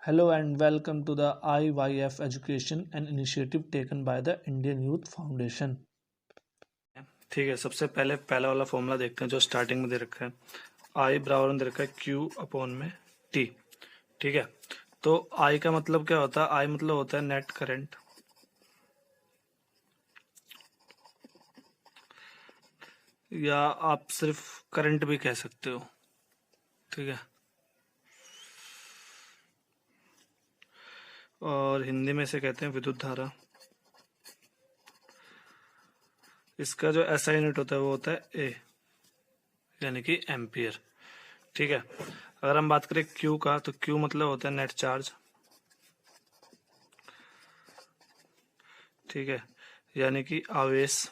Hello and welcome to the IYF Education, an initiative taken by the Indian Youth Foundation. ठीक है। सबसे पहले पहला वाला फॉर्मूला देखते हैं जो स्टार्टिंग में दे रखा है। आई बराबर में दे रखा है क्यू अपॉन में टी। ठीक है, तो आई का मतलब क्या होता है? आई मतलब होता है नेट करंट, या आप सिर्फ करंट भी कह सकते हो। ठीक है, और हिंदी में से कहते हैं विद्युत धारा। इसका जो एसआई यूनिट होता है वो होता है ए, यानी कि एम्पियर। ठीक है, अगर हम बात करें क्यू का, तो क्यू मतलब होता है नेट चार्ज। ठीक है, यानी कि आवेश।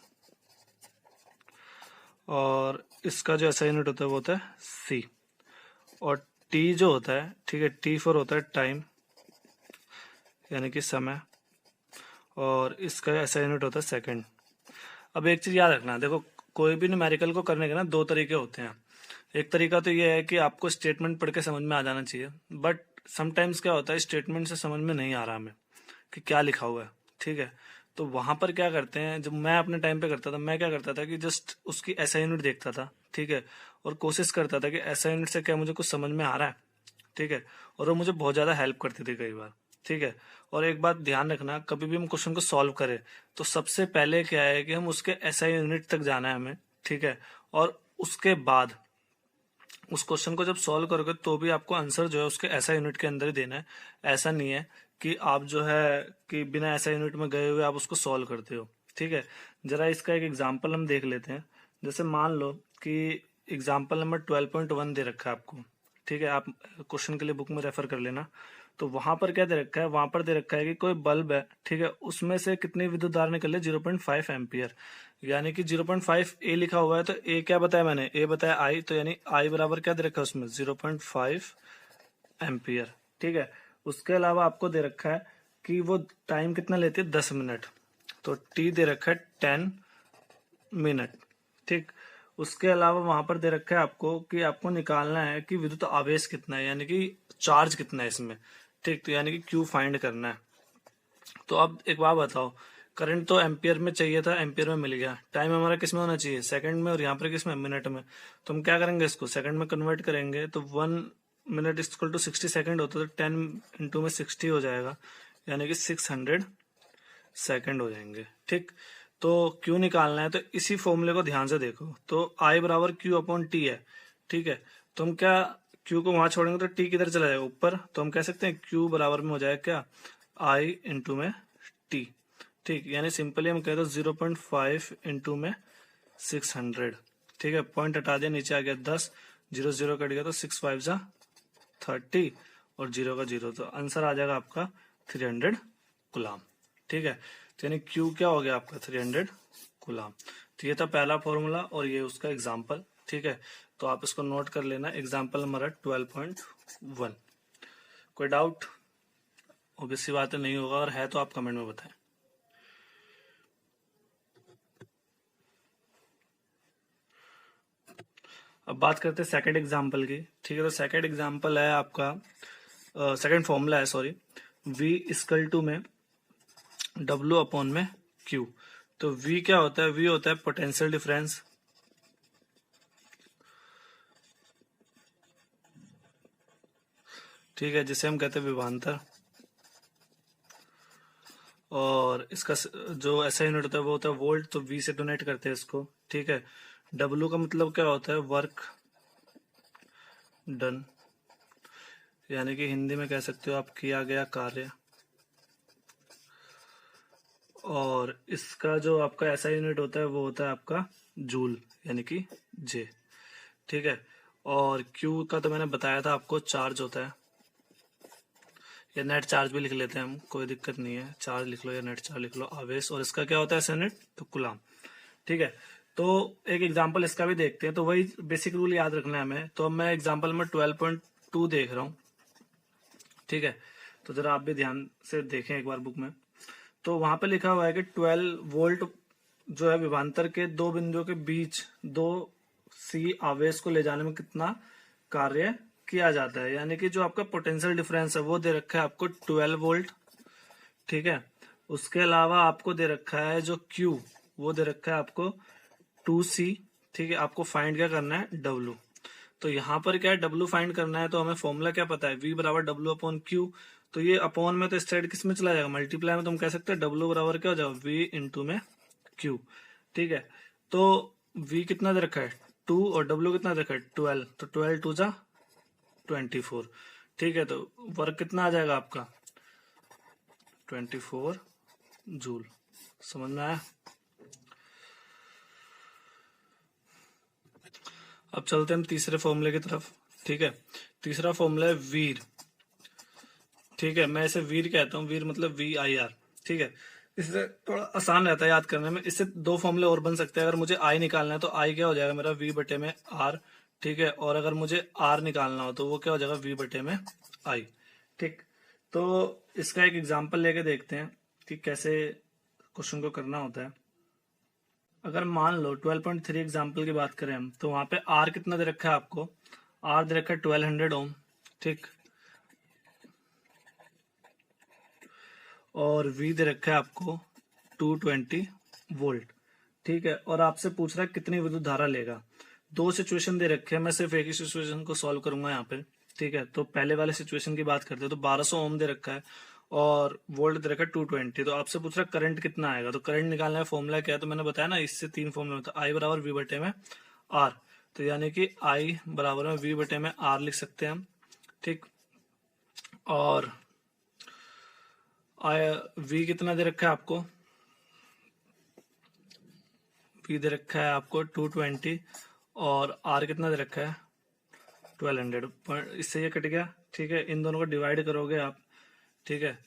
और इसका जो एसआई यूनिट होता है वो होता है सी। और टी जो होता है, ठीक है, टी फॉर होता है टाइम, यानी कि समय। और इसका एसआई यूनिट होता है सेकंड। अब एक चीज याद रखना, देखो कोई भी न्यूमेरिकल को करने के ना दो तरीके होते हैं। एक तरीका तो ये है कि आपको स्टेटमेंट पढ़ के समझ में आ जाना चाहिए, बट समटाइम्स क्या होता है, स्टेटमेंट से समझ में नहीं आ रहा हमें कि क्या लिखा हुआ है। ठीक है, तो वहां पर क्या करते हैं, जब मैं अपने टाइम पे करता था, मैं क्या करता था कि जस्ट उसकी एसआई यूनिट देखता था। ठीक है, और कोशिश करता था कि एसआई यूनिट से क्या मुझे कुछ समझ में आ रहा है। ठीक है, और वो मुझे बहुत ज्यादा हेल्प करती थी कई बार। ठीक है, और एक बात ध्यान रखना, कभी भी हम क्वेश्चन को सॉल्व करें तो सबसे पहले क्या है कि हम उसके एसआई यूनिट तक जाना है हमें। ठीक है, और उसके बाद उस क्वेश्चन को जब सॉल्व करोगे तो भी आपको आंसर जो है उसके एसआई यूनिट के अंदर ही देना है। ऐसा नहीं है कि आप जो है कि बिना एसआई यूनिट में गए हुए आप उसको सॉल्व करते हो। ठीक है, जरा इसका एक एग्जांपल हम देख लेते हैं। जैसे मान लो कि एग्जांपल नंबर 12.1 दे रखा है आपको। ठीक है, आप क्वेश्चन के लिए बुक में रेफर कर लेना। तो वहां पर क्या दे रखा है, वहां पर दे रखा है कि कोई बल्ब है। ठीक है, उसमें से कितनी विद्युत धारा निकल है, 0.5 एम्पियर। यानी कि 0.5 ए लिखा हुआ है, तो ए क्या बताया मैंने, ए बताया आई, तो यानी आई बराबर क्या दे रखा है उसमें, 0.5 एम्पियर। ठीक है, उसके अलावा आपको दे रखा है कि वो टाइम कितना लेती है, 10 मिनट। तो टी दे रखा है 10 मिनट। ठीक, उसके अलावा वहां पर दे रखा है आपको कि आपको निकालना है कि विद्युत आवेश कितना है, यानी कि चार्ज कितना है इसमें। ठीक, तो यानी कि क्यू फाइंड करना है। तो अब एक बात बताओ, करंट तो एम्पियर में चाहिए था, एम्पियर में मिल गया। टाइम हमारा किस में होना चाहिए, सेकंड में, और यहाँ पर किस में, मिनट में। तो हम क्या करेंगे, इसको सेकंड में कन्वर्ट करेंगे। तो 1 मिनट इक्वल टू 60 सेकंड होता है, तो 10 इंटू में 60 हो जाएगा, यानी कि 600 सेकंड हो जाएंगे। ठीक, तो क्यू निकालना है, तो इसी फॉर्मूले को ध्यान से देखो। तो आई बराबर क्यू अपॉन टी है। ठीक है, तो हम क्या, क्यू को वहां छोड़ेंगे तो टी किधर चला जाएगा, ऊपर। तो हम कह सकते हैं क्यू बराबर में हो जाएगा क्या, आई इंटू में टी। ठीक, यानी सिंपली हम कह दो 0.5 इंटू में 600। ठीक है, पॉइंट हटा दिया, नीचे आ गया 10, जीरो जीरो कट गया, तो 6 5 जा 30, और जीरो का जीरो, तो आंसर आ जाएगा आपका 300 गुलाम। ठीक है, तो यानी क्यू क्या हो गया आपका, 300 गुलाम। तो ये था पहला फॉर्मूला और ये उसका एग्जाम्पल। ठीक है, तो आप इसको नोट कर लेना, एग्जाम्पल नंबर है 12.1। कोई डाउट? ऑब्वियस सी बात है नहीं होगा, और है तो आप कमेंट में बताएं। अब बात करते हैं सेकंड एग्जाम्पल की। ठीक है, तो सेकंड एग्जाम्पल है आपका, सेकंड फॉर्मूला है, सॉरी, V इक्वल टू में W अपॉन में Q। तो V क्या होता है, V होता है पोटेंशियल डिफरेंस। ठीक है, जिसे हम कहते हैं विभवांतर। और इसका जो ऐसा यूनिट होता है वो होता है वोल्ट, तो V से डोनेट करते हैं इसको। ठीक है, W का मतलब क्या होता है, वर्क डन, यानी कि हिंदी में कह सकते हो आप किया गया कार्य। और इसका जो आपका ऐसा यूनिट होता है वो होता है आपका जूल, यानी कि जे। ठीक है, और क्यू का तो मैंने बताया था आपको, चार्ज होता है, या नेट चार्ज भी लिख लेते हैं हम, कोई दिक्कत नहीं है, चार्ज लिख लो या नेट चार्ज लिख लो, आवेश। और इसका क्या होता है ऐसा यूनिट, तो गुलाम। ठीक है, तो एक एग्जाम्पल इसका भी देखते हैं। तो वही बेसिक रूल याद रखना है हमें। तो मैं एग्जाम्पल में 12.2 देख रहा हूँ। ठीक है, तो जरा आप भी ध्यान से देखें एक बार बुक में। तो वहां पे लिखा हुआ है कि 12 वोल्ट जो है विभवांतर के दो बिंदुओं के बीच 2 सी आवेश को ले जाने में कितना कार्य किया जाता है, यानी कि जो आपका पोटेंशियल डिफरेंस है वो दे रखा है आपको 12 वोल्ट, ठीक है। उसके अलावा आपको दे रखा है जो Q, वो दे रखा है आपको 2C, ठीक है। आपको फाइंड क्या करना है, W। तो यहाँ पर क्या है, W फाइंड करना है, तो हमें फॉर्मूला क्या पता है, V बराबर W अपॉन Q। तो ये अपॉन में तो इस साइड किस में चला जाएगा, मल्टीप्लाई में, तो हम कह सकते हैं W बराबर क्या हो जाएगा, V इंटू में Q, ठीक है। तो V कितना दे रखा है 2 और W कितना दे रखा है 12, तो 12 2 जा 24, ठीक है। तो वर्क कितना आ जाएगा आपका 24 जूल। समझ में आया। अब चलते हैं हम तीसरे फॉर्मूले की तरफ, ठीक है। तीसरा फॉर्मूला है वीर, ठीक है। मैं इसे वीर कहता हूँ, वीर मतलब VIR, ठीक है। इससे थोड़ा आसान रहता है याद करने में। इससे दो फॉर्मूले और बन सकते हैं। अगर मुझे आई निकालना है तो आई क्या हो जाएगा मेरा V बटे में R, ठीक है। और अगर मुझे R निकालना हो तो वो क्या हो जाएगा V बटे में I, ठीक। तो इसका एक एग्जाम्पल लेके देखते हैं कि कैसे क्वेश्चन को करना होता है। अगर मान लो 12.3 एग्जाम्पल की बात करें हम, तो वहां पे R कितना दे रखा है आपको, R दे रखा है 1200 ओम, ठीक। और V दे रखा है आपको 220 वोल्ट, ठीक है। और आपसे पूछ रहा है कितनी विद्युत धारा लेगा। दो सिचुएशन दे रखे हैं, मैं सिर्फ एक ही सिचुएशन को सॉल्व करूंगा यहाँ पे, ठीक है। तो पहले वाले सिचुएशन की बात करते हैं। तो 1200 ओम दे रखा है और वोल्ट दे रखा है 220। तो आपसे पूछ रहा है करंट कितना आएगा। तो करंट निकालने का फॉर्मूला क्या है, तो मैंने बताया ना, इससे तीन फॉर्मूला होता है। आई बराबर V बटे में R, तो यानी कि आई बराबर में V बटे में R लिख सकते हैं हम, ठीक। और V कितना दे रखा है आपको, V दे रखा है आपको 220 और R कितना दे रखा है 1200। इससे ये कट गया, ठीक है। इन दोनों को डिवाइड करोगे आप, ठीक है,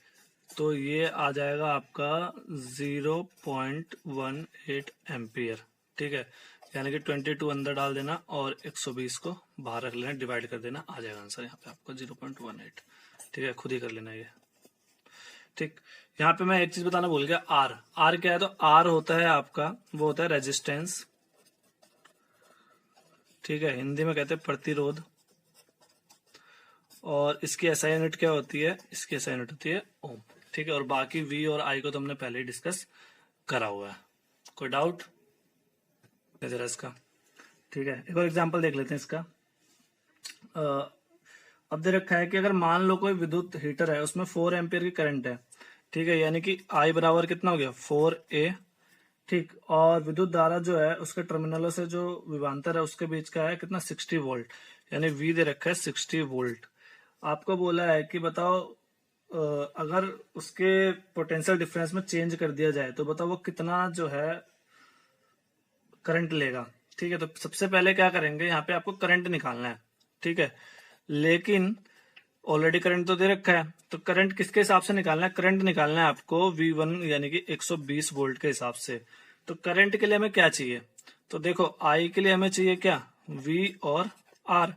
तो ये आ जाएगा आपका 0.18 एम्पियर, ठीक है। यानी कि 22 अंदर डाल देना और 120 को बाहर रख लेना, डिवाइड कर देना, आ जाएगा आंसर यहाँ पे आपका 0.18, ठीक है। खुद ही कर लेना ये, ठीक। यहाँ पे मैं एक चीज बताना भूल गया, R क्या है, तो R होता है आपका, वो होता है रेजिस्टेंस, ठीक है। हिंदी में कहते हैं प्रतिरोध। और इसकी SI यूनिट क्या होती है, इसकी SI यूनिट होती है ओम, ठीक है। और बाकी V और I को तो हमने पहले ही डिस्कस करा हुआ है। कोई डाउट जरा इसका, ठीक है। एक और एग्जांपल देख लेते हैं इसका। अब दे रखा है कि अगर मान लो कोई विद्युत हीटर है, उसमें 4 एम्पियर की करंट है, ठीक है। यानी कि I बराबर कितना हो गया 4A, ठीक। और विद्युत धारा जो है उसके टर्मिनलों से जो विभवांतर है उसके बीच का है कितना 60 वोल्ट, यानी V दे रखा है 60 वोल्ट। आपको बोला है कि बताओ अगर उसके पोटेंशियल डिफरेंस में चेंज कर दिया जाए तो बताओ वो कितना जो है करंट लेगा, ठीक है। तो सबसे पहले क्या करेंगे, यहाँ पे आपको करंट निकालना है, ठीक है। लेकिन ऑलरेडी करंट तो दे रखा है, तो करंट किसके हिसाब से निकालना है, करंट निकालना है आपको V1 यानी कि 120 वोल्ट के हिसाब से। तो करंट के लिए हमें क्या चाहिए, तो देखो I के लिए हमें चाहिए क्या V और R,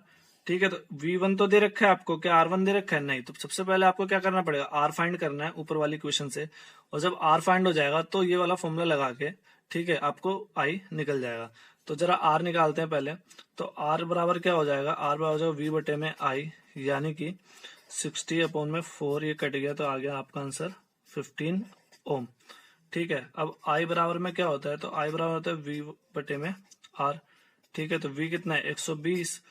ठीक है। तो V1 तो दे रखा है आपको, क्या R1 दे रखा है, नहीं। तो सबसे पहले आपको क्या करना पड़ेगा, R फाइंड करना है ऊपर वाली इक्वेशन से। और जब R फाइंड हो जाएगा तो ये वाला फॉर्मूला लगा के, ठीक है, आपको I निकल जाएगा। तो जरा R निकालते हैं पहले। तो R बराबर क्या हो जाएगा, R बराबर हो जाएगा V बटे में I, यानी कि 60 अपॉन में 4, ये कट गया तो आ गया आपका आंसर 15 ओम, ठीक है। अब I बराबर में क्या होता है, तो I बराबर होता है V बटे में R, ठीक है। तो V कितना है 120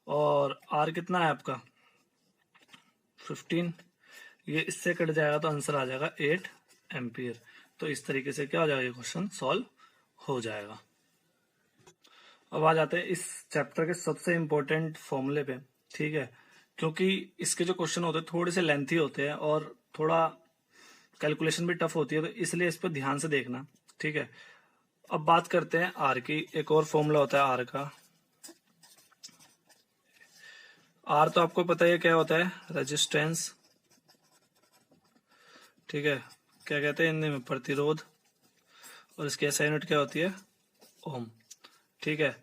और R कितना है आपका 15, ये इससे कट जाएगा तो आंसर आ जाएगा 8 एम्पियर। तो इस तरीके से क्या हो जाएगा, ये क्वेश्चन सॉल्व हो जाएगा। अब आ जाते हैं इस चैप्टर के सबसे इंपॉर्टेंट फॉर्मूले पे, ठीक है। क्योंकि इसके जो क्वेश्चन होते हैं थोड़े से लेंथी होते हैं और थोड़ा कैलकुलेशन भी टफ होती है, तो इसलिए इस पर ध्यान से देखना, ठीक है। अब बात करते हैं R की। एक और फॉर्मूला होता है R का। R तो आपको पता है क्या होता है, रेजिस्टेंस, ठीक है। क्या कहते हैं हिंदी में, प्रतिरोध। और इसकी SI यूनिट क्या होती है, ओम, ठीक है।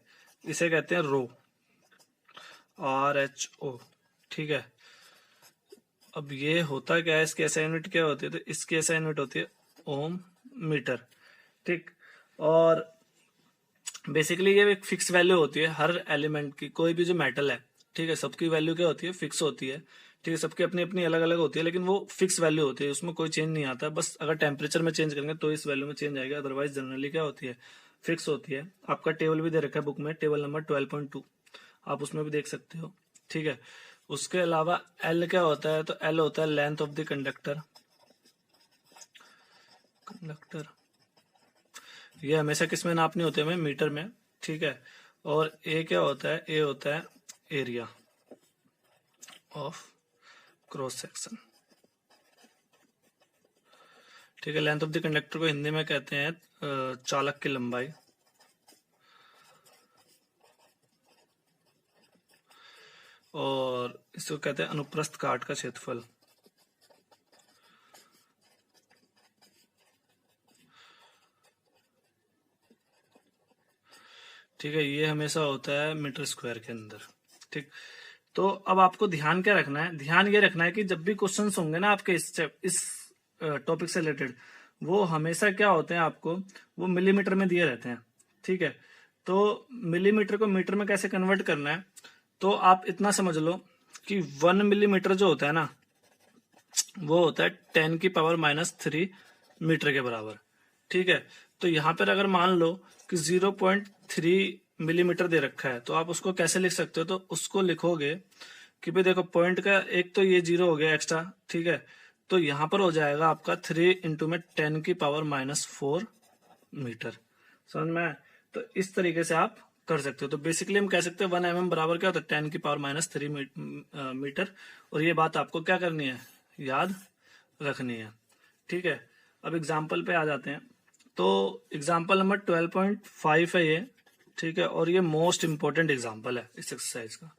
इसे कहते हैं रो, RHO, ठीक है। अब ये होता क्या है, इसकी SI यूनिट क्या होती है, तो इसकी SI यूनिट होती है ओम मीटर, ठीक। और बेसिकली ये एक फिक्स वैल्यू होती है हर एलिमेंट की, कोई भी जो मेटल है, ठीक है, सबकी वैल्यू क्या होती है, फिक्स होती है। ठीक है, सबकी अपनी अपनी अलग अलग होती है, लेकिन वो फिक्स वैल्यू होती है, उसमें कोई चेंज नहीं आता। बस अगर टेम्परेचर में चेंज करेंगे तो इस वैल्यू में चेंज आएगा, अदरवाइज जनरली क्या होती है, फिक्स होती है। आपका टेबल भी दे रखा है बुक में, टेबल नंबर 12.2, आप उसमें भी देख सकते हो। ठीक है, उसके अलावा एल क्या होता है, तो एल होता है लेंथ ऑफ द कंडक्टर। ये हमेशा किस में नापने होते हैं, मीटर में। ठीक है, और ए क्या होता है, ए होता है एरिया ऑफ क्रॉस सेक्शन। ठीक है, लेंथ ऑफ द कंडक्टर को हिंदी में कहते हैं चालक की लंबाई। और इसको कहते हैं अनुप्रस्थ काट का क्षेत्रफल। ठीक है, ये हमेशा होता है मीटर स्क्वायर के अंदर। ठीक, तो अब आपको ध्यान क्या रखना है, ध्यान ये रखना है कि जब भी क्वेश्चंस होंगे ना आपके इस टॉपिक से रिलेटेड, वो हमेशा क्या होते हैं आपको, वो मिलीमीटर में दिए रहते हैं। ठीक है, तो मिलीमीटर को मीटर में कैसे कन्वर्ट करना है, तो आप इतना समझ लो कि 1 मिलीमीटर जो होता है ना, वो होता है 10⁻³ मीटर के बराबर। ठीक है, तो यहाँ पर अगर मान लो कि 0.3 मिलीमीटर दे रखा है, तो आप उसको कैसे लिख सकते हो, तो उसको लिखोगे कि भाई देखो पॉइंट का एक तो ये 0 हो गया एक्स्ट्रा। ठीक है, तो यहाँ पर हो जाएगा आपका 3 × में 10⁻⁴ मीटर। समझ में आया? तो इस तरीके से आप कर सकते हो। तो बेसिकली हम कह सकते हैं 1 mm बराबर क्या होता है, 10⁻³ मीटर। और ये बात आपको क्या करनी है, याद रखनी है। ठीक है, अब एग्जाम्पल पे आ जाते हैं। तो एग्जाम्पल नंबर 12.5 है ये। ठीक है, और ये मोस्ट इंपॉर्टेंट एग्जाम्पल है इस एक्सरसाइज का।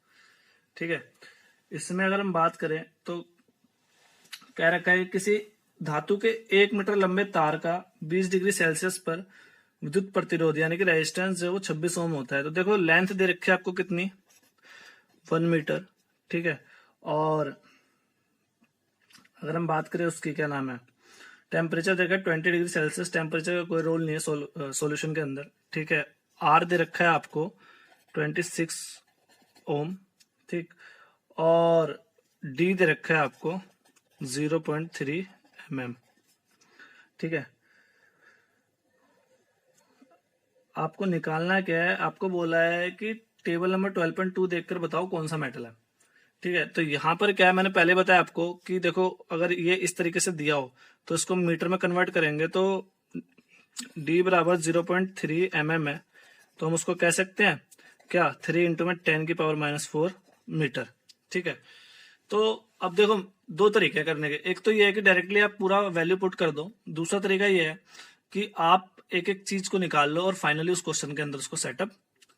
ठीक है, इसमें अगर हम बात करें तो कह रखा है किसी धातु के 1 मीटर लंबे तार का 20 डिग्री सेल्सियस पर विद्युत प्रतिरोध यानी कि रेजिस्टेंस जो वो 26 ओम होता है। तो देखो लेंथ दे रखी है आपको कितनी, 1 मीटर। ठीक है, और अगर हम बात करें उसकी क्या नाम है, टेम्परेचर देखा 20 डिग्री सेल्सियस, टेम्परेचर का कोई रोल नहीं है सॉल्यूशन के अंदर। ठीक है, आर दे रखा है आपको 26 ओम। ठीक, और डी दे रखा है आपको 0.3 mm। ठीक है, आपको निकालना क्या है, आपको बोला है कि टेबल नंबर 12.2 देखकर बताओ कौन सा मेटल है। ठीक है, तो यहाँ पर क्या है, मैंने पहले बताया आपको कि देखो अगर ये इस तरीके से दिया हो तो इसको मीटर में कन्वर्ट करेंगे तो D बराबर 0.3 mm है, तो हम उसको कह सकते हैं क्या, 3 × में 10⁻⁴ मीटर। ठीक है, तो अब देखो दो तरीके करने के, एक तो ये है कि डायरेक्टली आप पूरा वैल्यू पुट कर दो, दूसरा तरीका ये है कि आप एक एक चीज को निकाल लो और फाइनली उस क्वेश्चन के अंदर उसको सेटअप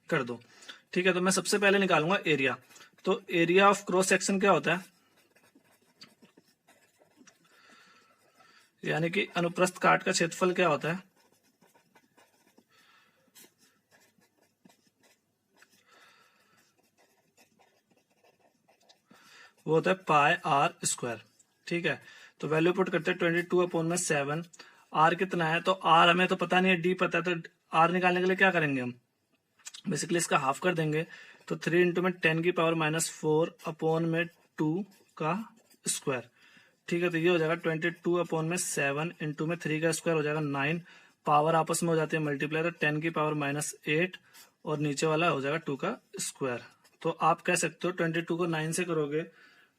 कर दो। ठीक है, तो मैं सबसे पहले निकालूंगा एरिया। तो एरिया ऑफ क्रॉस सेक्शन क्या होता है, यानी कि अनुप्रस्थ काट का क्षेत्रफल क्या होता है, वो होता है πr²। ठीक है, तो वैल्यू पुट करते हैं 22/7। आर कितना है, तो आर हमें तो पता नहीं है, डी पता है, तो आर निकालने के लिए क्या करेंगे हम, बेसिकली इसका हाफ कर देंगे। तो 3 × में 10⁻⁴/2 का स्क्वायर। ठीक है, तो ये हो जाएगा 22/7 इंटू में 3 का स्क्वायर हो जाएगा 9। पावर आपस में हो जाती है मल्टीप्लाई, तो 10⁻⁸ और नीचे वाला हो जाएगा 2 का स्क्वायर। तो आप कह सकते हो 22 को 9 से करोगे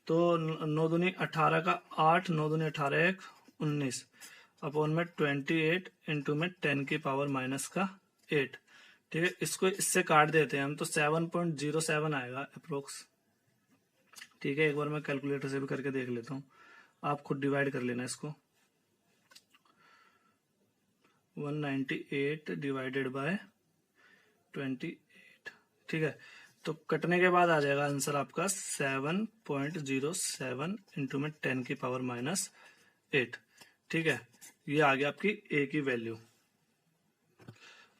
तो 9 दूनी 18 का 8, 9 दूनी 18 1 19 अपॉन में 28 इंटू में 10⁻⁸ ठीक है, इसको इससे काट देते हैं हम तो 7.07 आएगा अप्रोक्स। ठीक है, एक बार मैं कैलकुलेटर से भी करके देख लेता हूँ, आप खुद डिवाइड कर लेना इसको। 198 डिवाइडेड बाय 28। ठीक है, तो कटने के बाद आ जाएगा आंसर आपका 7.07 इंटू में 10⁻⁸। ठीक है, ये आ गया आपकी ए की वैल्यू।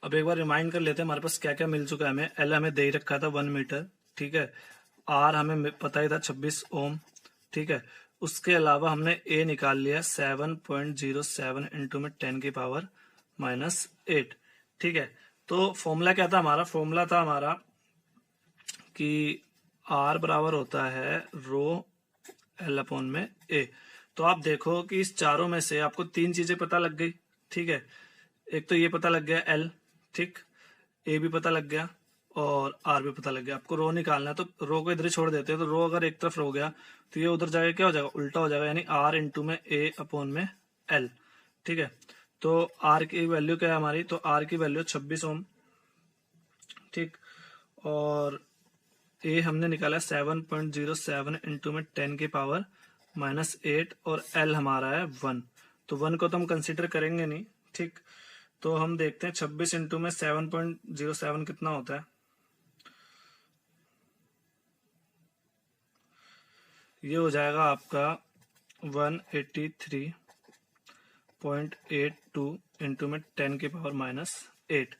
अब एक बार रिमाइंड कर लेते हैं हमारे पास क्या क्या मिल चुका है हमें। एल हमें दे ही रखा था 1 मीटर। ठीक है, आर हमें पता ही था 26 ओम। ठीक है, उसके अलावा हमने ए निकाल लिया 7.07 इंटू में 10⁻⁸। ठीक है, तो फॉर्मूला क्या था हमारा, फॉर्मूला था हमारा कि आर बराबर होता है रो एल अपॉन में ए। तो आप देखो कि इस चारों में से आपको तीन चीजें पता लग गई, ठीक है। एक तो ये पता लग गया एल, ठीक, ए भी पता लग गया और आर भी पता लग गया। आपको रो निकालना है तो रो को इधर ही छोड़ देते हैं, तो रो अगर एक तरफ हो गया तो ये उधर जाके क्या हो जाएगा, उल्टा हो जाएगा, यानी आर इंटू में ए अपॉन में एल, ठीक है। तो आर की वैल्यू क्या है हमारी, तो आर की वैल्यू 26 ओम, ठीक, और ए हमने निकाला 7.07 इंटू में 10 की पावर -8 और एल हमारा है 1। तो 1 को तो हम कंसिडर करेंगे नहीं, ठीक। तो हम देखते हैं 26 इंटू में 7.07 कितना होता है। ये हो जाएगा आपका 183.82 इंटू में 10 की पावर -8।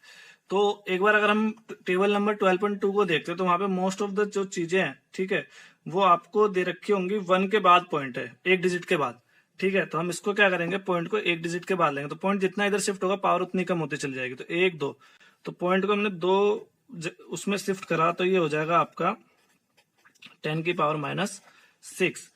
तो एक बार अगर हम टेबल नंबर 12.2 को देखते हैं तो वहां पे मोस्ट ऑफ द जो चीजें हैं, ठीक है, वो आपको दे रखी होंगी 1 के बाद पॉइंट है, एक डिजिट के बाद, ठीक है। तो हम इसको क्या करेंगे, पॉइंट को एक डिजिट के बाद लेंगे, तो पॉइंट जितना इधर शिफ्ट होगा पावर उतनी कम होती चली जाएगी। तो 1 2, तो पॉइंट को हमने 2 उसमें शिफ्ट करा, तो ये हो जाएगा आपका 10 की पावर -6।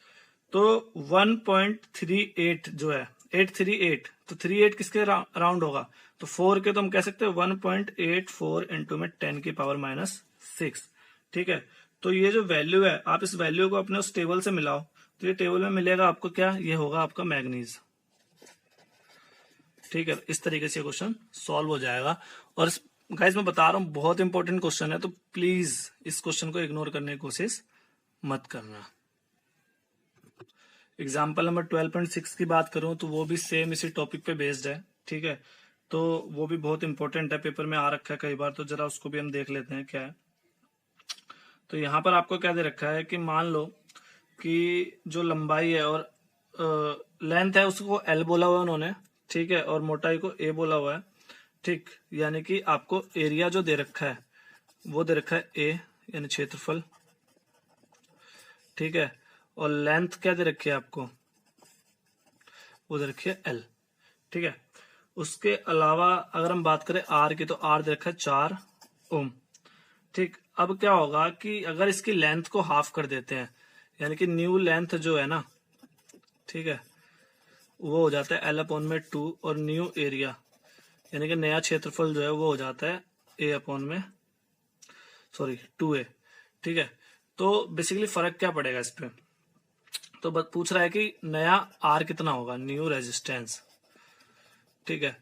तो 1.38 जो है 838, तो 38 किसके राउंड होगा, तो 4 के, तो हम कह सकते हैं 1.84 इंटू में 10 की पावर -6, ठीक है। तो ये जो वैल्यू है, आप इस वैल्यू को अपने उस टेबल से मिलाओ, तो ये टेबल में मिलेगा आपको क्या, ये होगा आपका मैग्नीज, ठीक है। इस तरीके से क्वेश्चन सॉल्व हो जाएगा। और गाइस मैं बता रहा हूं बहुत इंपॉर्टेंट क्वेश्चन है, तो प्लीज इस क्वेश्चन को इग्नोर करने की कोशिश मत करना। एग्जाम्पल नंबर 12.6 की बात करूं तो वो भी सेम इसी टॉपिक पे बेस्ड है, ठीक है। तो वो भी बहुत इंपॉर्टेंट है, पेपर में आ रखा है कई बार, तो जरा उसको भी हम देख लेते हैं क्या है। तो यहाँ पर आपको क्या दे रखा है कि मान लो कि जो लंबाई है और लेंथ है उसको एल बोला हुआ है उन्होंने, ठीक है, और मोटाई को ए बोला हुआ है, ठीक। यानी कि आपको एरिया जो दे रखा है वो दे रखा है ए, यानी क्षेत्रफल, ठीक है, और लेंथ क्या दे रखी है आपको, वो दे रखी है एल, ठीक है। उसके अलावा अगर हम बात करें आर की, तो आर दे रखा है 4 ओम, ठीक। अब क्या होगा कि अगर इसकी लेंथ को हाफ कर देते हैं, यानी कि न्यू लेंथ जो है ना, ठीक है, वो हो जाता है एल अपॉन में 2, और न्यू एरिया यानी कि नया क्षेत्रफल जो है वो हो जाता है ए अपॉन में 2a, ठीक है। तो बेसिकली फर्क क्या पड़ेगा इस पे, तो बस पूछ रहा है कि नया आर कितना होगा, न्यू रेजिस्टेंस, ठीक है।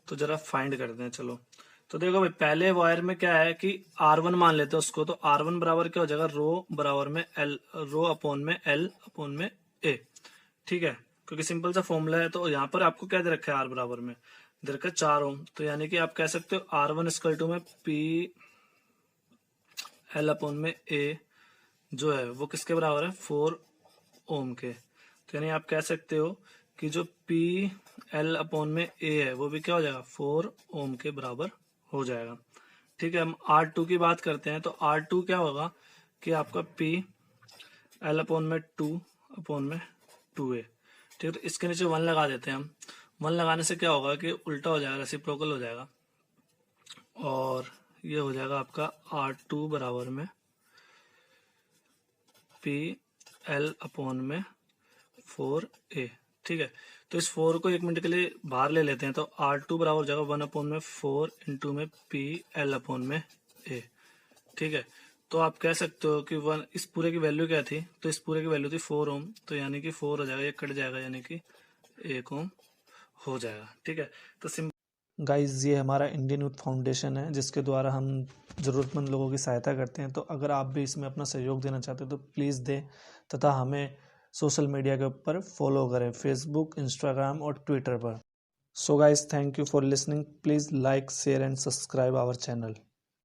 तो जरा फाइंड करते हैं, चलो। तो देखो भाई पहले वायर में क्या है कि R1 मान लेते हैं उसको, तो R1 बराबर क्या हो जाएगा, रो बराबर में एल, रो अपॉन में एल अपॉन में ए, ठीक है, क्योंकि सिंपल सा फॉर्मूला है। तो यहाँ पर आपको क्या दे रखा है, आर बराबर में दे रखा है 4 ओम, तो यानी कि आप कह सकते हो R1 इक्वल टू में पी एल अपॉन में ए जो है वो किसके बराबर है, 4 ओम के। तो यानी आप कह सकते हो कि जो पी एल अपॉन में ए है वो भी क्या हो जाएगा, 4 ओम के बराबर हो जाएगा, ठीक है। हम R2 की बात करते हैं, तो R2 क्या होगा कि आपका पी एल अपॉन में 2 अपॉन में 2a, ठीक है। तो इसके नीचे 1 लगा देते हैं हम, 1 लगाने से क्या होगा कि उल्टा हो जाएगा, रेसिप्रोकल हो जाएगा, और ये हो जाएगा आपका R2 बराबर में पी एल अपॉन में 4a, ठीक है। तो इस 4 को 1 मिनट के लिए बाहर ले लेते हैं, तो R2 बराबर हो जाएगा 1 अपॉन में 4 इंटू में पी एल अपॉन में a, ठीक है। तो आप कह सकते हो कि 1, इस पूरे की वैल्यू क्या थी, तो इस पूरे की वैल्यू थी 4 ओम, तो यानी कि 4 हो जाएगा, ये कट जाएगा, यानी कि 1 ओम हो जाएगा, ठीक है। तो गाइस ये हमारा इंडियन यूथ फाउंडेशन है जिसके द्वारा हम ज़रूरतमंद लोगों की सहायता करते हैं। तो अगर आप भी इसमें अपना सहयोग देना चाहते हो तो प्लीज़ दें, तथा हमें सोशल मीडिया के ऊपर फॉलो करें, फेसबुक, इंस्टाग्राम और ट्विटर पर। So guys thank you for listening, please like, share and subscribe our channel.